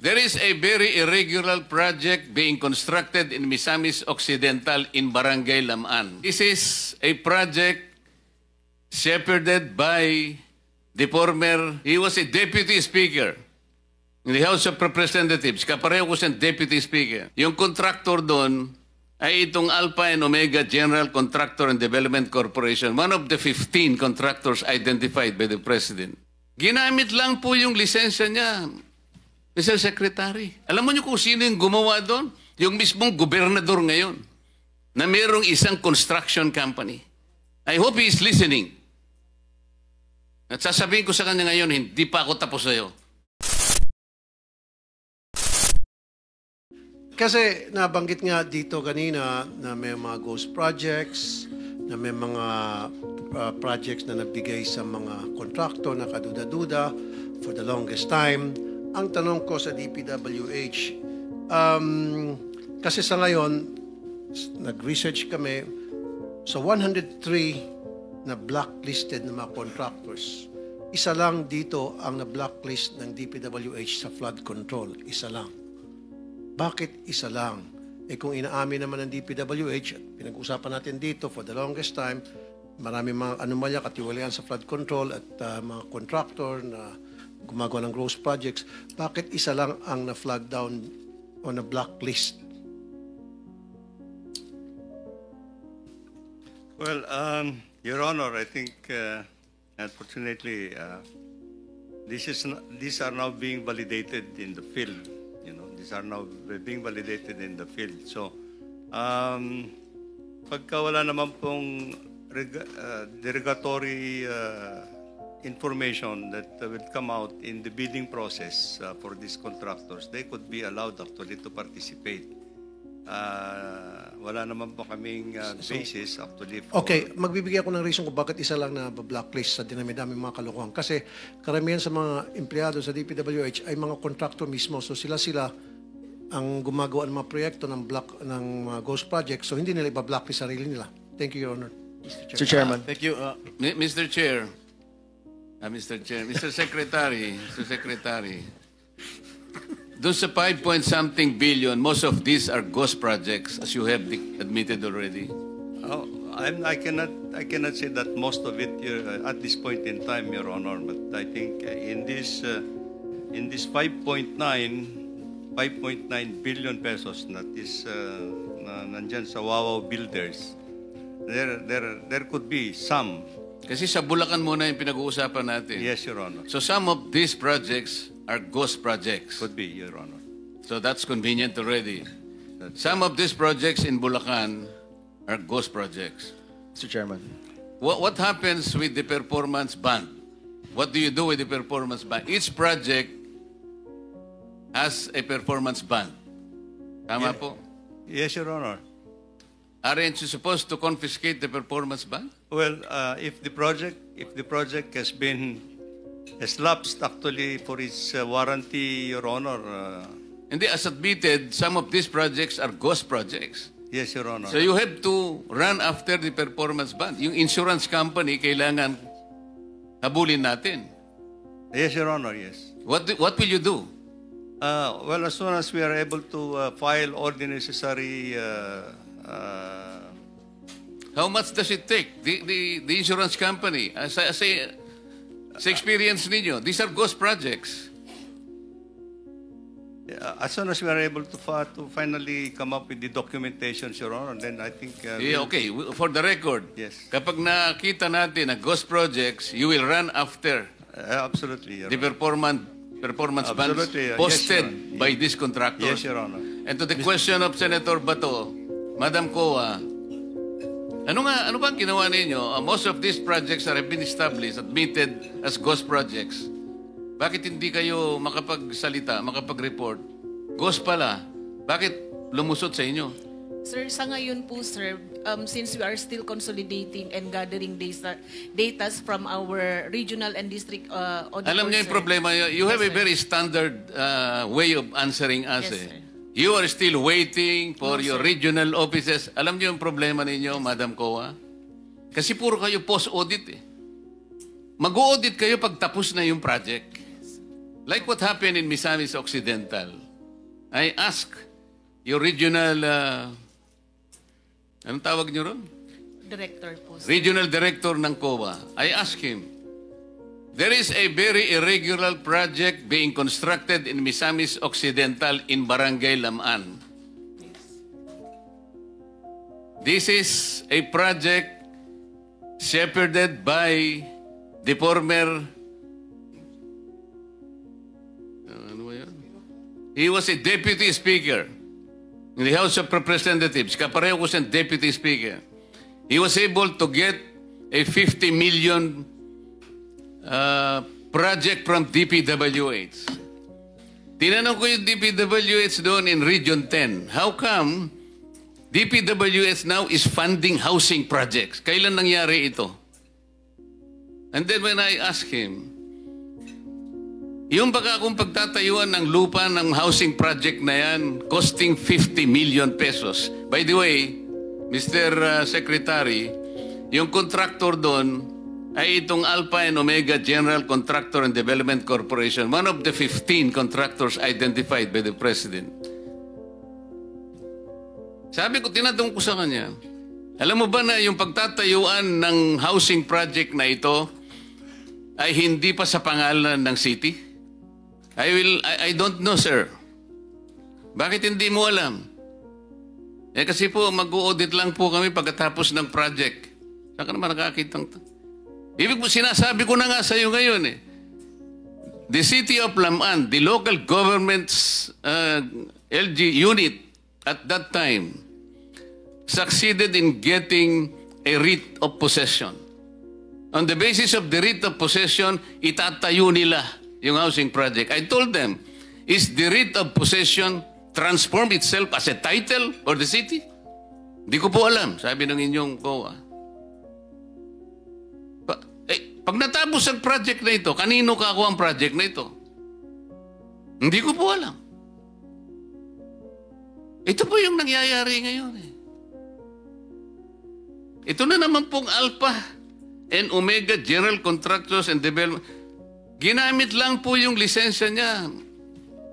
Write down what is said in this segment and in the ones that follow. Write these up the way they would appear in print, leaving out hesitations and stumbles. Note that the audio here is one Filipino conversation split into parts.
There is a very irregular project being constructed in Misamis Occidental in Barangay Lamaan. This is a project shepherded by the former, he was a deputy speaker in the House of Representatives. Kapareho ko siyang deputy speaker. Yung contractor doon ay itong Alpha and Omega General Contractor and Development Corporation, one of the 15 contractors identified by the President. Ginamit lang po yung lisensya niya, Mr. Secretary. Alam mo niyo kung sino yung gumawa doon? Yung mismong gobernador ngayon na mayroong isang construction company. I hope he is listening. At sasabihin ko sa kanya ngayon, hindi pa ako tapos sa'yo. Kasi nabanggit nga dito kanina na may mga ghost projects, na may mga projects na nabigay sa mga kontraktor na kaduda-duda for the longest time. Ang tanong ko sa DPWH, kasi sa ngayon, nag-research kami, sa 103 na blacklisted na mga contractors, isa lang dito ang na-blacklist ng DPWH sa flood control. Isa lang. Bakit isa lang? Eh kung inaamin naman ng DPWH, pinag-usapan natin dito for the longest time, marami mga anomalya, katiwalian sa flood control at mga contractor na gumagawa ng gross projects, bakit isa lang ang na-flag down o na-blacklist? Well, Your Honor, I think, unfortunately, these are now being validated in the field. You know, these are now being validated in the field. So, pagka wala naman pong derogatory information that will come out in the bidding process for these contractors, they could be allowed actually to participate. Wala naman po kaming basis actually for... Okay, magbibigay ako ng reason kung bakit isa lang na blacklist sa dinami-dami mga kalokohan. Kasi karamihan sa mga empleyado sa DPWH ay mga contractor mismo. So sila ang gumagawa ng mga proyekto ng mga ghost projects. So hindi nila iba-blacklist sarili nila. Thank you, Your Honor. Mr. Chairman. Thank you. Mr. Chair. Mr. Secretary. Doon sa 5-point-something billion, most of these are ghost projects, as you have admitted already. Oh, I cannot say that most of it at this point in time, Your Honor. But I think in this 5.9 billion pesos that is nandyan sa Wawaw Builders, there could be some. Kasi sa Bulacan muna yung pinag-uusapan natin. Yes, Your Honor. So some of these projects are ghost projects. Could be, Your Honor. So that's convenient already. Some of these projects in Bulacan are ghost projects. Mr. Chairman. What happens with the performance bond? What do you do with the performance bond? Each project has a performance bond. Tama po? Yes, Your Honor. Aren't you supposed to confiscate the performance bond? Well, if the project has lapsed actually for its warranty, Your Honor. Hindi, as admitted, some of these projects are ghost projects. Yes, Your Honor. So you have to run after the performance bond. Yung insurance company, kailangan habulin natin. Yes, Your Honor, yes. What will you do? Well, as soon as we are able to file all the necessary... How much does it take? The insurance company, sa experience ninyo, these are ghost projects. As soon as we are able to finally come up with the documentation, Your Honor, then I think... okay, for the record, yes. Kapag nakita natin na ghost projects, you will run after absolutely, Your the performance bonds posted by these contractors. Yes, Your Honor. And to the question of Senator Bato, Madam Coa, ano ba ang ginawa ninyo? Most of these projects have been established, admitted as ghost projects. Bakit hindi kayo makapagsalita, makapag-report? Ghost pala. Bakit lumusot sa inyo? Sir, sa ngayon po, sir, since we are still consolidating and gathering data from our regional and district auditors. Alam niyo yung problema, you have a very standard way of answering us. Yes, sir. You are still waiting for your regional offices. Alam niyo yung problema ninyo, Madam Coa? Kasi puro kayo post-audit eh. Mag-audit kayo pag tapos na yung project. like what happened in Misamis Occidental, I asked your regional, anong tawag niyo ron? Director po, sir. Regional Director ng COA. I asked him, there is a very irregular project being constructed in Misamis Occidental in Barangay Lamaan. This is a project shepherded by the former, he was a deputy speaker in the House of Representatives. Kapareho ko siyang deputy speaker. He was able to get a 50 million project from DPWH. Tinanong ko yung DPWH doon in Region 10. How come DPWH now is funding housing projects? Kailan nangyari ito? And then when I asked him, yung baka akong pagtatayuan ng lupa ng housing project na yan, costing 50 million pesos. By the way, Mr. Secretary, yung contractor doon ay itong Alpha and Omega General Contractor and Development Corporation, one of the 15 contractors identified by the President. Sabi ko, tinatanong ko sa kanya, alam mo ba na yung pagtatayuan ng housing project na ito ay hindi pa sa pangalan ng city? I don't know, sir. Bakit hindi mo alam? Kasi po, mag-audit lang po kami pagkatapos ng project. Saan ka naman nakakitang? Ibig po, sinasabi ko na nga sa iyo ngayon eh. The City of Lamaan, the local government's LG unit at that time, succeeded in getting a writ of possession. On the basis of the writ of possession, itatayo nila yung housing project. I told them, is the writ of possession transform itself as a title for the city? Hindi ko po alam, sabi ng inyong COA. Pag natapos ang project na ito, kanino kakuha ang project na ito? Hindi ko po alam. Ito po yung nangyayari ngayon eh. Ito na naman pong Alpha and Omega General Contractors and Development. Ginamit lang po yung lisensya niya,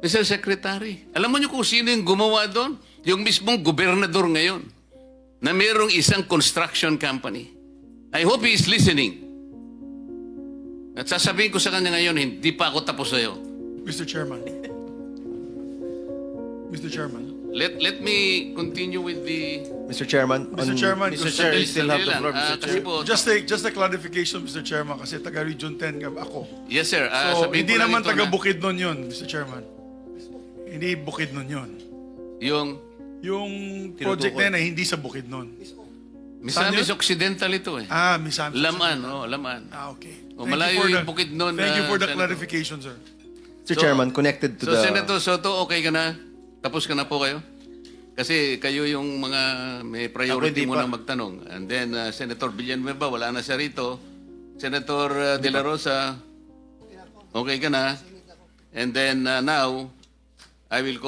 Mr. Secretary. Alam mo niyo kung sino yung gumawa doon? Yung mismong gobernador ngayon na mayroong isang construction company. I hope he is listening. At sasabihin ko sa kanya ngayon, hindi pa ako tapos sa'yo. Mr. Chairman. Mr. Chairman. Let me continue with the... Mr. Chairman. Mr. Chairman, Mr. Chair, you still have the floor, Mr. kasi Chair. po, just a clarification, Mr. Chairman, kasi taga Region 10 ako. yes, sir. So, Sabihin hindi ko lang naman ito taga na Bukidnon yun, Mr. Chairman. Hindi Bukidnon yun. Yung project na yun ay hindi sa Bukidnon. Misamis Occidental ito eh. Misamis. Lamaan, Lamaan. Okay. Malayo yung Bukidnon. Thank you for the Senator. clarification, sir. Mr. Chairman, connected to So, the... Senator Soto, okay ka na? Tapos ka na po kayo? Kasi kayo yung mga may priority Ako, hindi muna pa. magtanong. And then, Senator Villanueva, wala na siya rito. Senator De La Rosa, okay ka na? And then, now, I will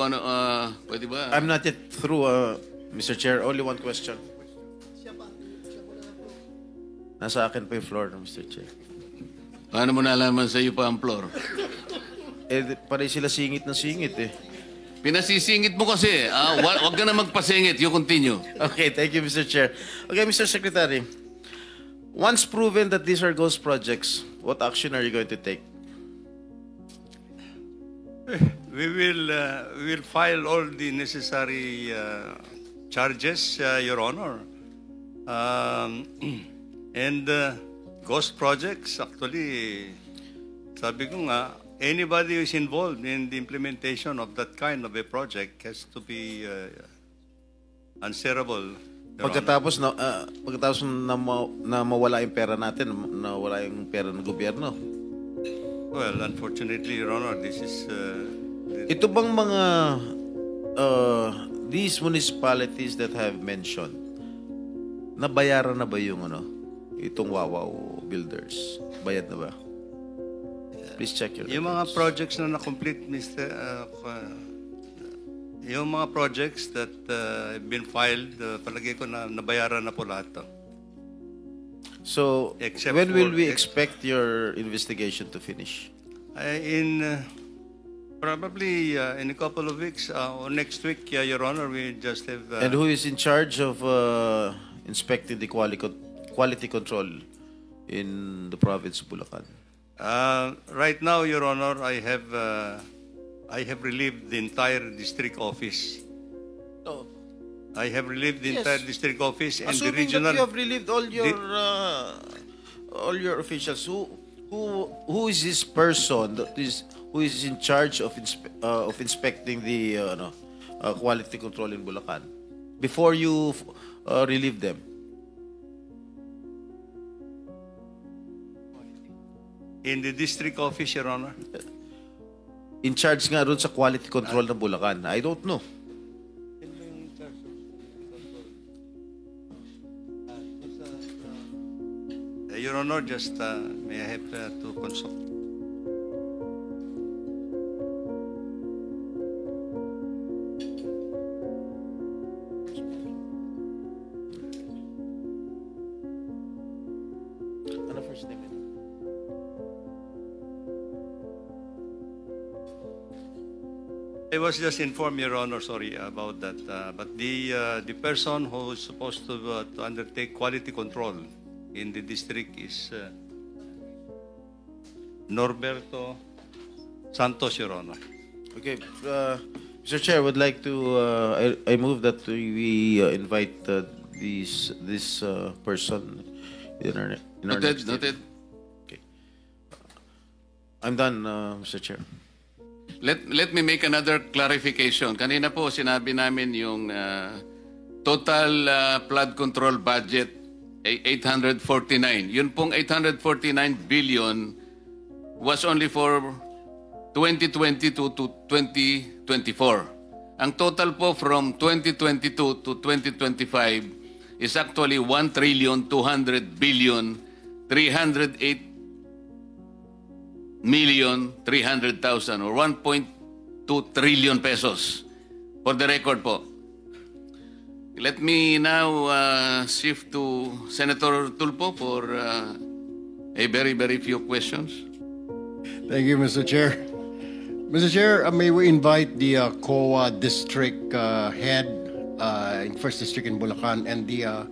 pwede ba? I'm not yet through, Mr. Chair. Only one question. Nasa akin pa yung floor, Mr. Chair. Paano mo nalaman sa iyo pa ang floor? Pare sila singit na singit eh. Pinasisingit mo kasi. Wag ka na magpasingit. You continue. Okay, thank you, Mr. Chair. Okay, Mr. Secretary. Once proven that these are ghost projects, what action are you going to take? We will file all the necessary charges, Your Honor. And ghost projects, actually, sabi ko nga, anybody who is involved in the implementation of that kind of a project has to be answerable. Your Pagkatapos na mawala yung pera natin, nawala yung pera ng gobyerno. Honor. Well, unfortunately, Your Honor, this is... Ito bang mga these municipalities that have mentioned, nabayaran na ba yung itong Wawaw Builders? Bayad na ba? Please check your Yung mga records. projects na na-complete, Mr. Yung mga projects that have been filed, palagay ko na nabayaran na po lahat to. So, Except when will for- we expect your investigation to finish? Probably in a couple of weeks or next week, Your Honor, we just have... And who is in charge of inspecting the quality control in the province of Bulacan? Right now, Your Honor, I have relieved the entire district office. Oh. I have relieved the Yes. entire district office and the Assuming regional... that you have relieved all your officials, who is this person who is in charge of inspecting the quality control in Bulacan before you relieve them? In the district office, Your Honor. In charge nga ron sa quality control ng Bulacan. I don't know. Your Honor, just may I have to consult? Ano first name? I was just informed, Your Honor, sorry about that. But the person who is supposed to undertake quality control in the district is Norberto Santos, Your Honor. Okay, Mr. Chair, would like to I move that we invite this person in our next Noted. Okay. I'm done, Mr. Chair. Let me make another clarification. Kanina po sinabi namin yung total flood control budget ay 849. Yun pong 849 billion was only for 2022 to 2024. Ang total po from 2022 to 2025 is actually 1,200,000,000,308 300,000 or 1.2 trillion pesos. For the record po. Let me now shift to Senator Tulfo for a very, very few questions. Thank you, Mr. Chair. Mr. Chair, may we invite the COA district head in First District in Bulacan and the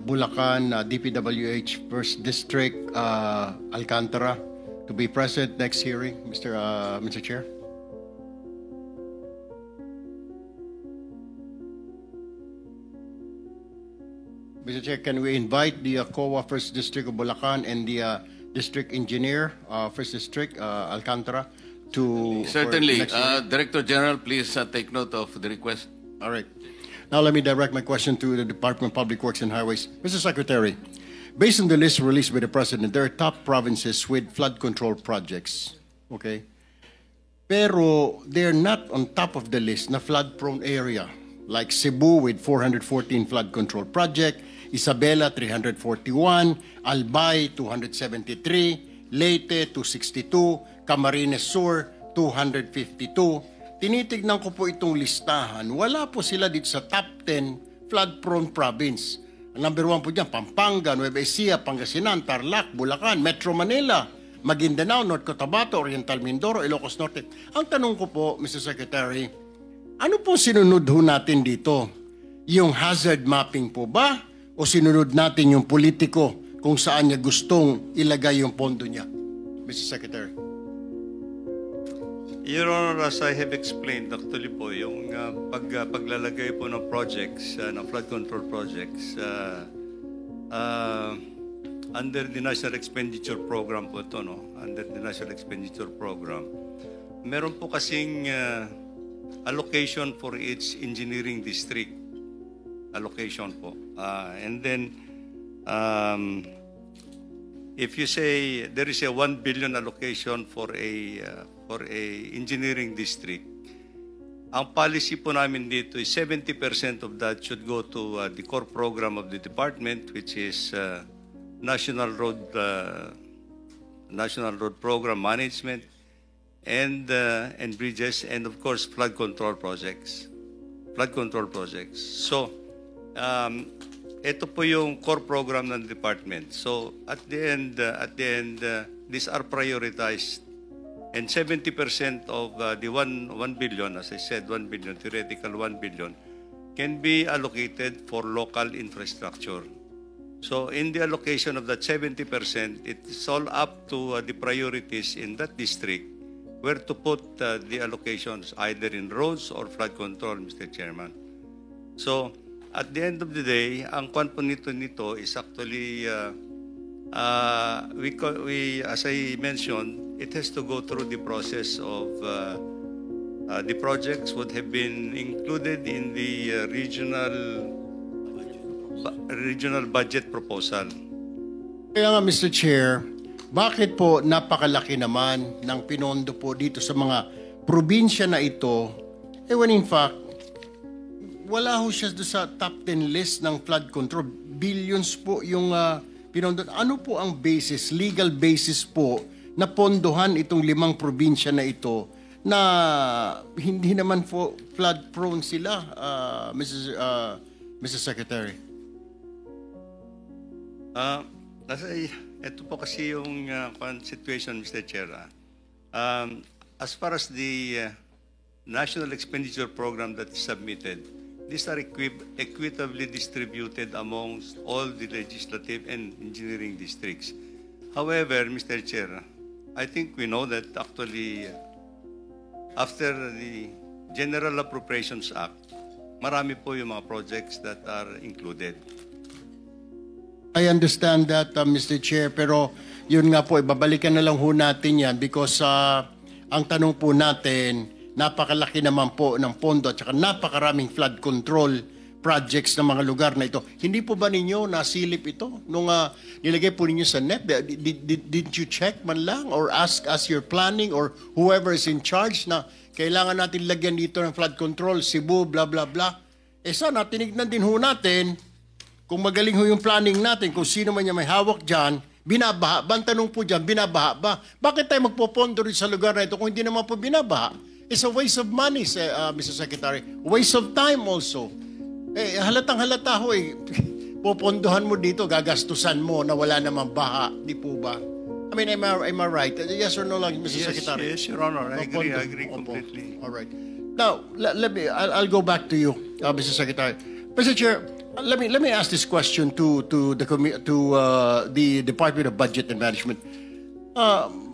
Bulacan DPWH First District Alcantara to be present next hearing, Mr. Chair. Mr. Chair, can we invite the COA First District of Bulacan and the District Engineer First District Alcantara to... Certainly. Director General, please take note of the request. All right. Now let me direct my question to the Department of Public Works and Highways. Mr. Secretary, based on the list released by the President, there are top provinces with flood control projects. Okay? Pero they're not on top of the list na flood-prone area. Like Cebu with 414 flood control project, Isabela 341, Albay 273, Leyte 262, Camarines Sur 252. Tinitignan ko po itong listahan. Wala po sila dito sa top 10 flood-prone province. Number 1 po dyan, Pampanga, Nueva Ecija, Pangasinan, Tarlac, Bulacan, Metro Manila, Maguindanao, North Cotabato, Oriental Mindoro, Ilocos Norte. Ang tanong ko po, Mr. Secretary, ano po sinunod ho natin dito? Yung hazard mapping po ba? O sinunod natin yung politiko kung saan niya gustong ilagay yung pondo niya? Mr. Secretary. Your Honor, as I have explained, actually po, yung paglalagay po ng projects, ng flood control projects, under the National Expenditure Program po ito, no? Under the National Expenditure Program, meron po kasing allocation for each engineering district. Allocation po. And then, if you say there is a 1 billion allocation for a engineering district, ang policy po namin dito is 70% of that should go to the core program of the department, which is National Road Program Management and bridges, and of course flood control projects. So, ito po yung core program ng department. So at the end, these are prioritized And 70% of the 1 billion, as I said, 1 billion, theoretical 1 billion, can be allocated for local infrastructure. So in the allocation of that 70%, it's all up to the priorities in that district where to put the allocations, either in roads or flood control, Mr. Chairman. So at the end of the day, ang kwan po nito is actually, as I mentioned, it has to go through the process of the projects would have been included in the regional budget proposal. Kaya nga, Mr. Chair, bakit po napakalaki naman ng pinondo po dito sa mga probinsya na ito, when in fact, wala ho siya sa top 10 list ng flood control. Billions po yung pinondo. Ano po ang basis, legal basis po, na pondohan itong 5 probinsya na ito na hindi naman po flood prone sila, Mr. Secretary? Ito po kasi yung situation, Mr. Chair. As far as the National Expenditure Program that is submitted, these are equitably distributed amongst all the legislative and engineering districts. However, Mr. Chair, I think we know that actually after the General Appropriations Act, marami po yung mga projects that are included. I understand that, Mr. Chair, pero yun nga po, ibabalikan na lang ho natin yan because ang tanong po natin, napakalaki naman po ng pondo at saka napakaraming flood control projects ng mga lugar na ito. Hindi po ba ninyo nasilip ito nung nilagay po ninyo sa NEP? Didn't you check man lang or ask as you're planning or whoever is in charge na kailangan natin lagyan dito ng flood control, Cebu, blah, blah, blah. Sana tinignan din ho natin kung magaling ho yung planning natin, kung sino man niya may hawak dyan, binabaha ba? Ang tanong po dyan, binabaha ba? Bakit tayo magpopondo rin sa lugar na ito kung hindi naman po binabaha? It's a waste of money, Mr. Secretary. Waste of time also. Halatang halata ho popondohan mo dito, gagastusan mo na wala namang baha. Di po ba? I mean, am I right? Yes or no lang, Mr. Secretary? Yes, Your Honor. I agree completely. All right. Now, I'll go back to you, Mr. Secretary. Mr. Chair, let me ask this question to the Department of Budget and Management.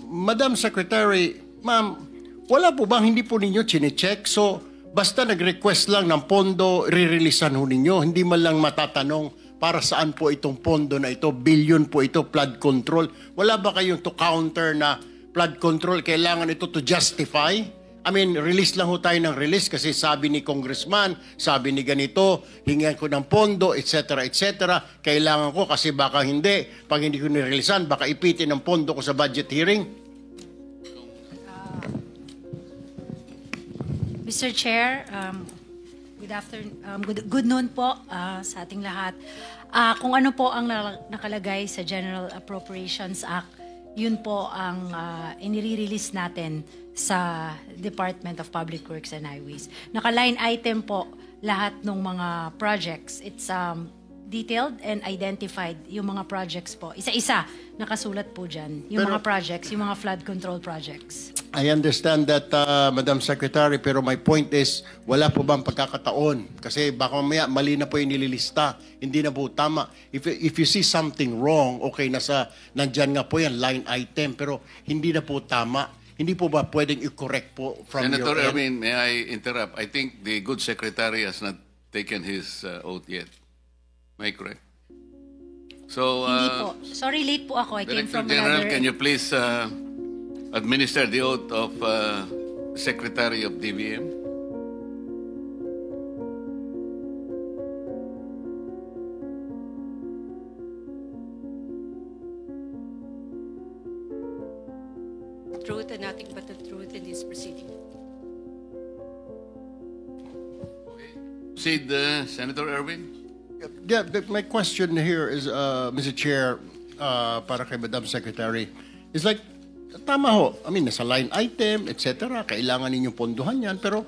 Madam Secretary, ma'am, wala po bang hindi po ninyo chinecheck? So, basta nag-request lang ng pondo, ririlisan ho ninyo. Hindi man lang matatanong para saan po itong pondo na ito, billion po ito, flood control. Wala ba kayong to counter na flood control, kailangan ito to justify? I mean, release lang ho tayo ng release kasi sabi ni Congressman, sabi ni ganito, hingan ko ng pondo, etc., etc. Kailangan ko kasi baka hindi. Pag hindi ko nireleasan, baka ipitin ang pondo ko sa budget hearing. Mr. Chair, good afternoon, good noon po sa ating lahat. Kung ano po ang nakalagay sa General Appropriations Act, yun po ang inire-release natin sa Department of Public Works and Highways. Naka-line item po lahat ng mga projects. It's detailed and identified yung mga projects po. Isa-isa nakasulat po dyan. Yung mga projects, yung mga flood control projects. I understand that, Madam Secretary, pero my point is, wala po bang pagkakataon? Kasi baka mamaya mali na po yung nililista. Hindi na po tama. If you see something wrong, okay, nandyan nga po yan, line item, pero hindi na po tama. Hindi po ba pwedeng i-correct po from Senator your end? Erwin, may I interrupt? I think the good secretary has not taken his oath yet. Am I correct? So, Hindi po. Sorry, late po ako. I came Director from General, another... can you please administer the oath of Secretary of DBM? Truth and nothing but the truth in this proceeding. Proceed, Senator Erwin. Yeah, my question here is, Mr. Chair, para kay Madam Secretary, is like, tama ho, I mean, nasa line item, etc., kailangan ninyong ponduhan yan, pero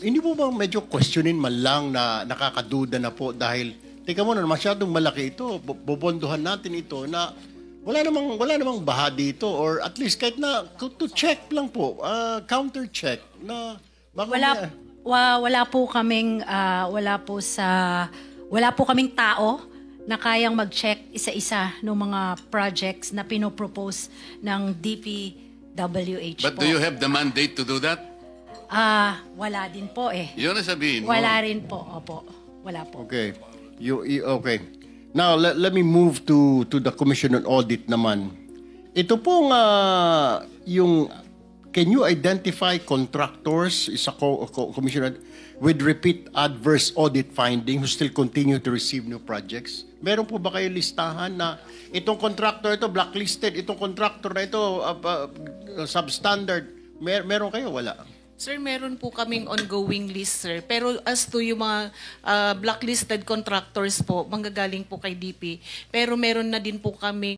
hindi po ba medyo questionin man lang na nakakaduda na po dahil, teka muna, masyadong malaki ito, buponduhan natin ito na Wala namang baha dito, or at least kahit na to check lang po, counter check na baka wala po kaming tao na kayang mag-check isa-isa ng mga projects na pinopropose ng DPWH But po. do you have the mandate to do that? Wala din po eh. Yun ang sabihin mo. Wala rin po. Opo. Wala po. Okay. Okay. Now, let me move to the Commission on Audit naman. Ito pong can you identify contractors, isa commissioner, with repeat adverse audit finding who still continue to receive new projects? Meron po ba kayo listahan na itong contractor ito blacklisted, itong contractor na ito substandard? Meron kayo? Wala. Sir, meron po kaming ongoing list, sir. Pero as to yung mga blacklisted contractors po, manggagaling po kay DP. Pero meron na din po kami